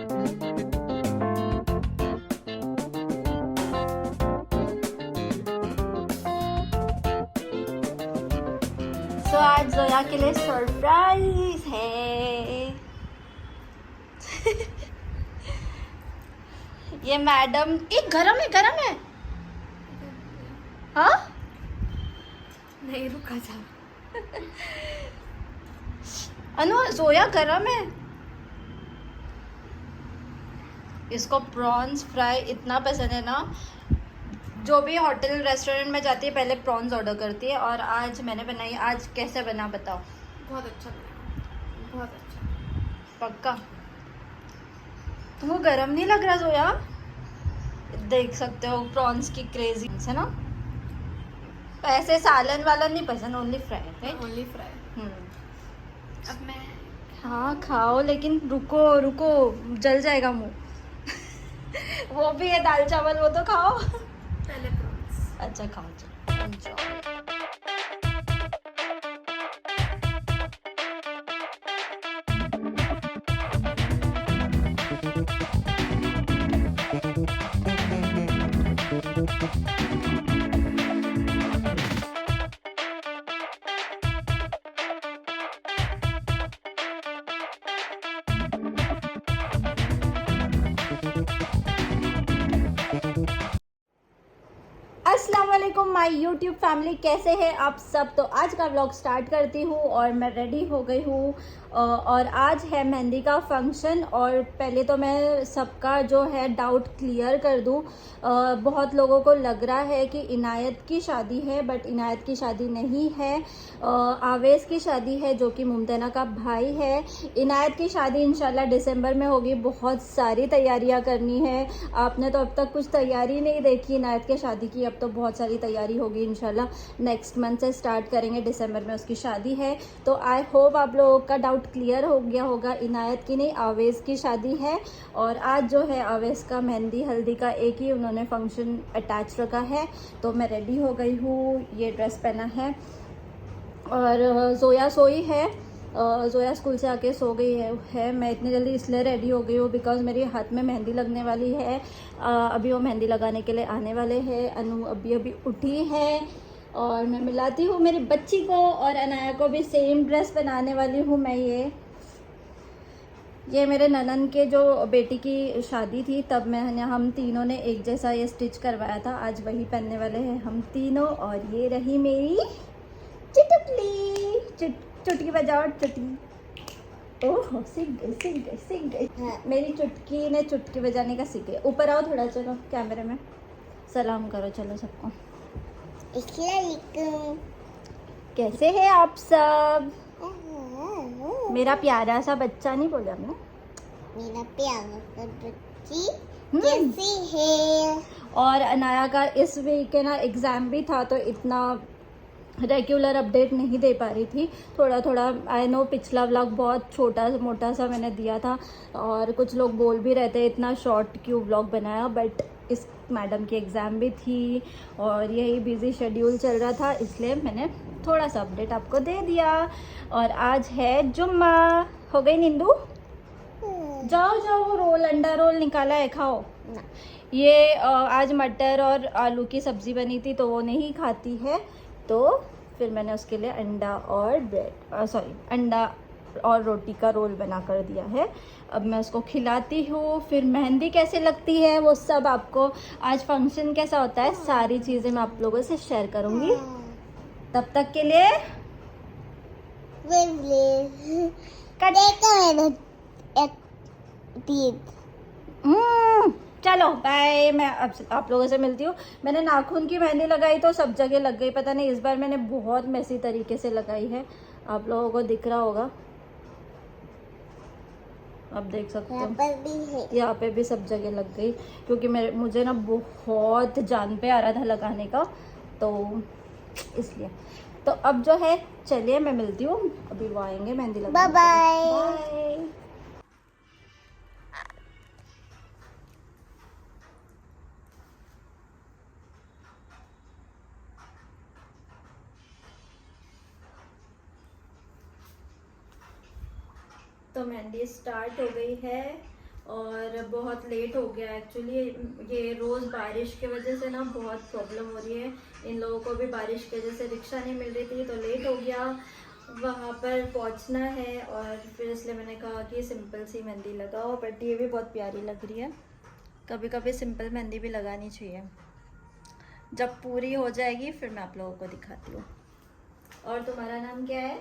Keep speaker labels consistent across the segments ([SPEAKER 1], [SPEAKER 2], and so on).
[SPEAKER 1] तो आज जोया के लिए सरप्राइज है। ये मैडम एक गरम है। हाँ
[SPEAKER 2] नहीं रुका जा।
[SPEAKER 1] अनु जोया गरम है। इसको प्रॉन्स फ्राई इतना पसंद है ना, जो भी होटल रेस्टोरेंट में जाती है पहले प्रॉन्स ऑर्डर करती है। और आज मैंने बनाई। आज कैसे बना बताओ?
[SPEAKER 2] बहुत अच्छा बना, बहुत अच्छा।
[SPEAKER 1] पक्का? तुमको गरम नहीं लग रहा जोया? देख सकते हो प्रॉन्स की क्रेजी है ना। ऐसे सालन वालन नहीं पसंद, only fry right?
[SPEAKER 2] Only fry. अब मैं
[SPEAKER 1] हाँ खाओ, लेकिन रुको रुको, जल जाएगा मुंह। वो भी है दाल चावल, वो तो खाओ।
[SPEAKER 2] पहले प्रॉन्स।
[SPEAKER 1] अच्छा खाओ, चलो enjoy। अस्सलाम वालेकुम माय यूट्यूब फैमिली, कैसे हैं आप सब? तो आज का व्लॉग स्टार्ट करती हूँ और मैं रेडी हो गई हूँ। और आज है मेहंदी का फंक्शन। और पहले तो मैं सबका जो है डाउट क्लियर कर दूँ। बहुत लोगों को लग रहा है कि इनायत की शादी है, बट इनायत की शादी नहीं है। आवेश की शादी है, जो कि मुमतना का भाई है। इनायत की शादी इंशाल्लाह दिसंबर में होगी। बहुत सारी तैयारियां करनी है। आपने तो अब तक कुछ तैयारी नहीं देखी इनायत के शादी की, अब तो बहुत सारी तैयारी होगी। इंशाल्लाह नेक्स्ट मंथ से स्टार्ट करेंगे, दिसंबर में उसकी शादी है। तो आई होप आप लोगों का डाउट क्लियर हो गया होगा। इनायत की नहीं, आवेश की शादी है। और आज जो है आवेश का मेहंदी हल्दी का एक ही उन्होंने फंक्शन अटैच रखा है। तो मैं रेडी हो गई हूँ, ये ड्रेस पहना है। और जोया सोई है। जोया स्कूल से आके सो गई है। मैं इतनी जल्दी इसलिए रेडी हो गई हूँ बिकॉज मेरे हाथ में मेहंदी लगने वाली है। अभी वो मेहंदी लगाने के लिए आने वाले हैं। अनु अभी अभी उठी है और मैं मिलाती हूँ मेरी बच्ची को। और अनाया को भी सेम ड्रेस पहनाने वाली हूँ मैं। ये मेरे ननन के जो बेटी की शादी थी तब हम तीनों ने एक जैसा ये स्टिच करवाया था। आज वही पहनने वाले हैं हम तीनों। और ये रही मेरी चुटकी। चुटकी बजाओ, चुटकी। ओह सीख गई। हाँ, मेरी चुटकी ने चुटकी बजाने का सीख गया। ऊपर आओ थोड़ा, चलो कैमरे में सलाम करो, चलो सबको। कैसे हैं आप सब? मेरा प्यारा सा बच्चा नहीं बोला मैं,
[SPEAKER 3] मेरा प्यारा सा बच्ची कैसी है?
[SPEAKER 1] और अनाया का इस वीक है ना एग्ज़ाम भी था, तो इतना रेगुलर अपडेट नहीं दे पा रही थी। थोड़ा थोड़ा आई नो, पिछला व्लॉग बहुत छोटा मोटा सा मैंने दिया था। और कुछ लोग बोल भी रहे थे इतना शॉर्ट क्यों व्लॉग बनाया, बट इस मैडम की एग्ज़ाम भी थी और यही बिज़ी शेड्यूल चल रहा था, इसलिए मैंने थोड़ा सा अपडेट आपको दे दिया। और आज है जुम्मा। हो गई नींदू? जाओ जाओ, वो रोल, अंडा रोल निकाला है, खाओ ना। ये आज मटर और आलू की सब्ज़ी बनी थी तो वो नहीं खाती है, तो फिर मैंने उसके लिए अंडा और अंडा और रोटी का रोल बना कर दिया है। अब मैं उसको खिलाती हूँ। फिर मेहंदी कैसे लगती है वो सब आपको, आज फंक्शन कैसा होता है, सारी चीज़ें मैं आप लोगों से शेयर करूँगी। तब तक के लिए चलो बाय। मैं अब आप लोगों से मिलती हूँ। मैंने नाखून की मेहंदी लगाई तो सब जगह लग गई, पता नहीं इस बार मैंने बहुत मेसी तरीके से लगाई है। आप लोगों को दिख रहा होगा, आप देख सकते हो यहाँ पे भी सब जगह लग गई, क्योंकि मुझे ना बहुत जान पे आ रहा था लगाने का, तो इसलिए। तो अब जो है चलिए मैं मिलती हूँ, अभी वो आएंगे मेहंदी लगाने। बाय। तो मेहंदी स्टार्ट हो गई है और बहुत लेट हो गया एक्चुअली। ये रोज़ बारिश की वजह से ना बहुत प्रॉब्लम हो रही है। इन लोगों को भी बारिश की वजह से रिक्शा नहीं मिल रही थी, तो लेट हो गया। वहाँ पर पहुँचना है और फिर इसलिए मैंने कहा कि सिंपल सी मेहंदी लगाओ, बट ये भी बहुत प्यारी लग रही है। कभी कभी सिंपल मेहंदी भी लगानी चाहिए। जब पूरी हो जाएगी फिर मैं आप लोगों को दिखाती हूँ। और तुम्हारा नाम क्या है?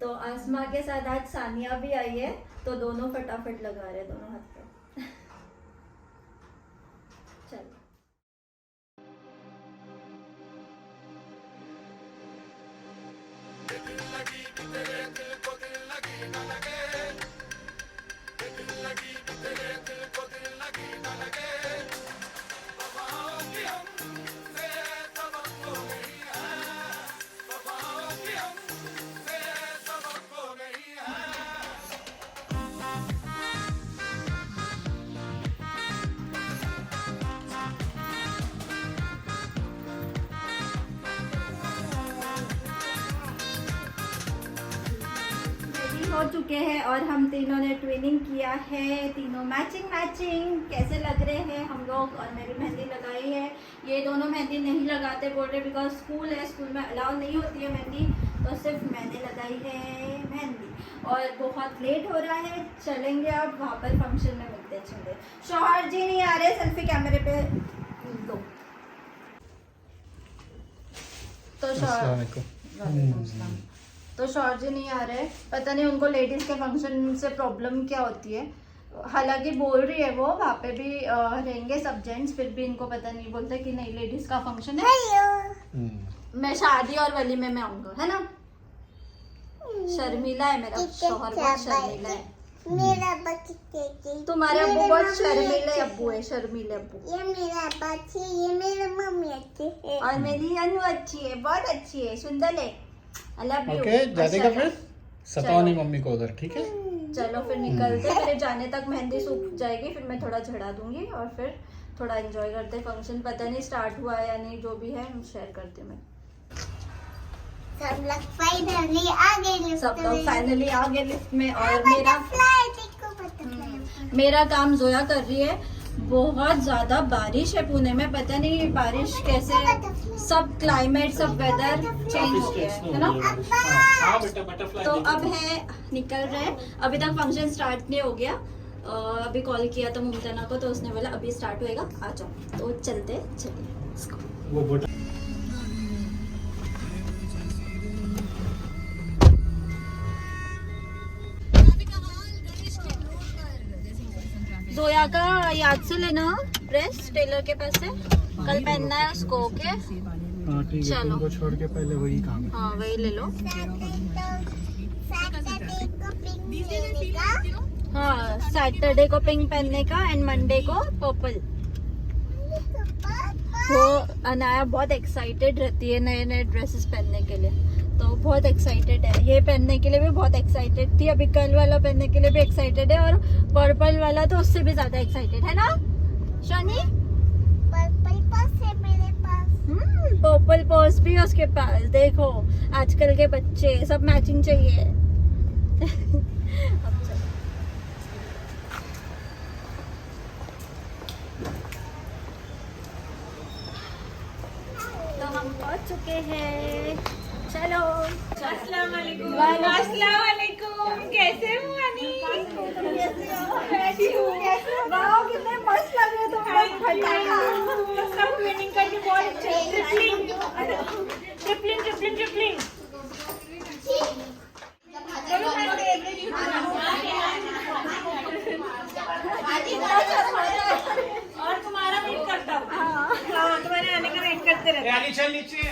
[SPEAKER 1] तो आसमा के साथ आज सानिया भी आई है, तो दोनों फटाफट लगा रहे हैं दोनों हाथ पे। चलो हो चुके हैं और हम तीनों ने ट्विनिंग किया है। तीनों मैचिंग मैचिंग कैसे लग रहे हैं हम लोग। और मेरी मेहंदी लगाई है। ये दोनों मेहंदी नहीं लगाते बोल रहे, बिकॉज स्कूल है, स्कूल में अलाउ नहीं होती है मेहंदी, तो सिर्फ मैंने लगाई है मेहंदी। और बहुत लेट हो रहा है, चलेंगे अब वहाँ पर फंक्शन में मिलते चले। शौहर जी नहीं आ रहे, सेल्फी कैमरे पे दो। तो शौहर जी नहीं आ रहे, पता नहीं उनको लेडीज़ के फंक्शन से प्रॉब्लम क्या होती है। हालांकि बोल रही है वो वहाँ पे भी रहेंगे सब जेंट्स, फिर भी इनको पता नहीं, बोलते कि नहीं लेडीज़ का फंक्शन है। मैं शादी और वलीमे में आऊँगा, है ना। शर्मीला है मेरा शौहर, बहुत शर्मीला है।
[SPEAKER 3] मेरा बच्चे
[SPEAKER 1] तुम्हारे अब्बू बहुत शर्मीले अब्बू है, शर्मीले अब्बू।
[SPEAKER 3] ये मेरा बच्चे, ये मेरा मम्मी अच्छी है
[SPEAKER 1] और मेरी अनु अच्छी है, बहुत अच्छी है, सुंदर है। I love you।
[SPEAKER 4] ओके, जाने का फिर सताओ नहीं मम्मी को उधर, ठीक है।
[SPEAKER 1] चलो फिर निकलते। मेरे जाने तक मेहंदी सूख जाएगी, फिर मैं थोड़ा झड़ा दूंगी और फिर थोड़ा एंजॉय करते। फंक्शन पता नहीं स्टार्ट हुआ है या नहीं, जो भी है शेयर करती हूँ मैं।
[SPEAKER 3] सब लोग फाइनली आ गए लिफ्ट
[SPEAKER 1] सब लोग
[SPEAKER 3] में।
[SPEAKER 1] फाइनली आ गए लिफ्ट में। और
[SPEAKER 3] बटरफ्लाई देखो, बटरफ्लाई।
[SPEAKER 1] मेरा काम जोया कर रही है। बहुत ज्यादा बारिश है पुणे में, पता नहीं बारिश कैसे, सब क्लाइमेट सब वेदर चेंज हो गया है ना।
[SPEAKER 4] हाँ बेटा, बटरफ्लाई
[SPEAKER 1] तो अब है निकल रहे हैं। अभी तक फंक्शन स्टार्ट नहीं हो गया। अभी कॉल किया था मुमतना को, तो उसने बोला अभी स्टार्ट होएगा, आ जाओ। तो चलते चलिए।
[SPEAKER 4] वो
[SPEAKER 1] जोया का याद से लेना ड्रेस टेलर के पास से, कल पहनना है उसको। ओके
[SPEAKER 4] हाँ ठीक है,
[SPEAKER 1] चलो।
[SPEAKER 4] तुमको छोड़ के पहले वही काम है।
[SPEAKER 1] हाँ वही ले लो। हाँ सैटरडे को पिंक पहनने का एंड मंडे को पर्पल। वो अनाया बहुत एक्साइटेड रहती है नए नए ड्रेसेस पहनने के लिए, तो बहुत एक्साइटेड है। ये पहनने के लिए भी बहुत एक्साइटेड थी, अभी कल वाला पहनने के लिए भी एक्साइटेड है, और पर्पल वाला तो उससे भी ज्यादा एक्साइटेड है ना शनी।
[SPEAKER 3] पर्पल पर्स है मेरे पास।
[SPEAKER 1] पर्पल पर्स भी है उसके पास। देखो आजकल के बच्चे सब मैचिंग चाहिए। अब चलो। तो हम पहुंच चुके हैं, चलो।
[SPEAKER 2] अस्सलाम वालेकुम। कैसे हो अनी?
[SPEAKER 1] वाओ कितने मस्त लग रहे तुम लोग।
[SPEAKER 2] सब ट्रेनिंग करके बहुत अच्छे। ट्रिपलिंग। और तुम्हारा वेट करता हूँ। हाँ तुम्हारे आने का वेट करते रहते हैं।
[SPEAKER 4] चल नीचे।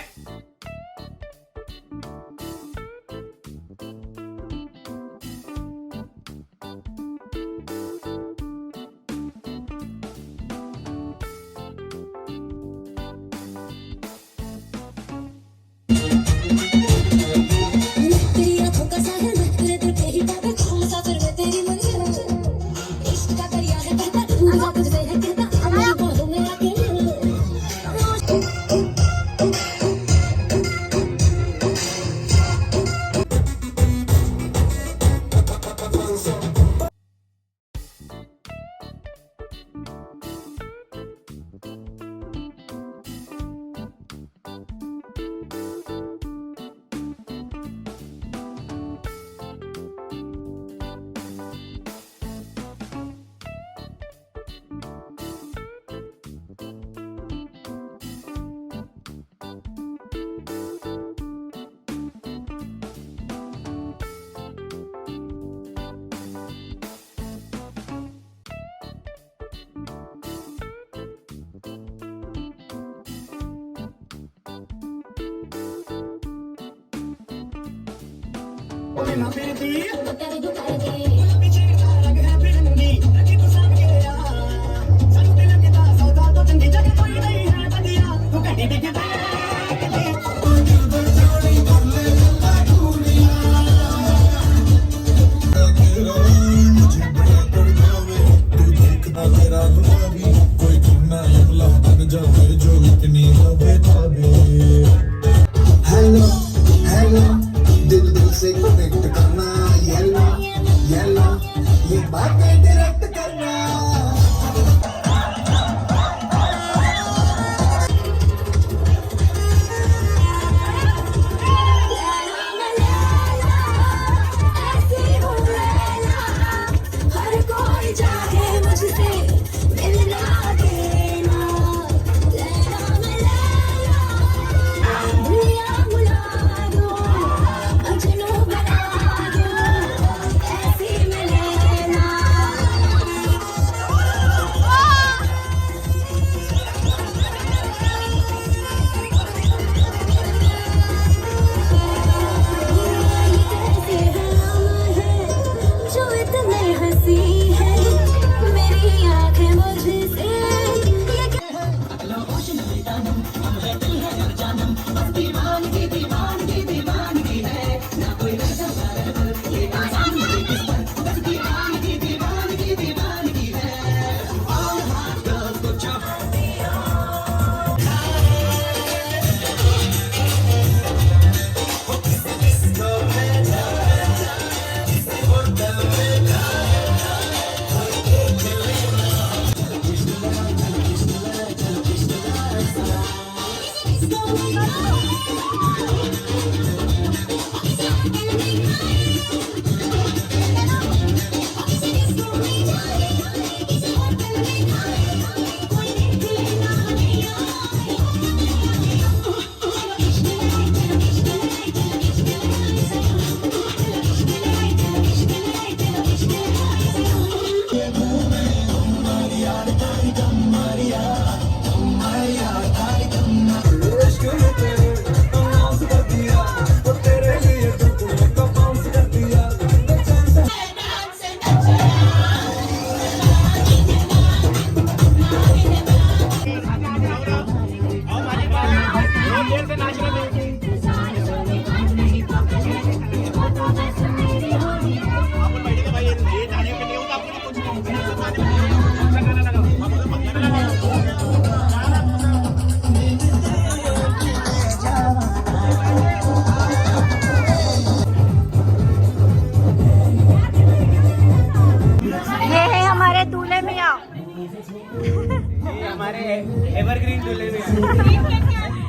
[SPEAKER 5] हेलो हेलो दिल दिल से कनेक्ट करना येलो येलो ये बातें डायरेक्ट करना
[SPEAKER 1] ये है हमारे दूल्हे मियाँ।
[SPEAKER 2] हमारे एवरग्रीन दूल्हे में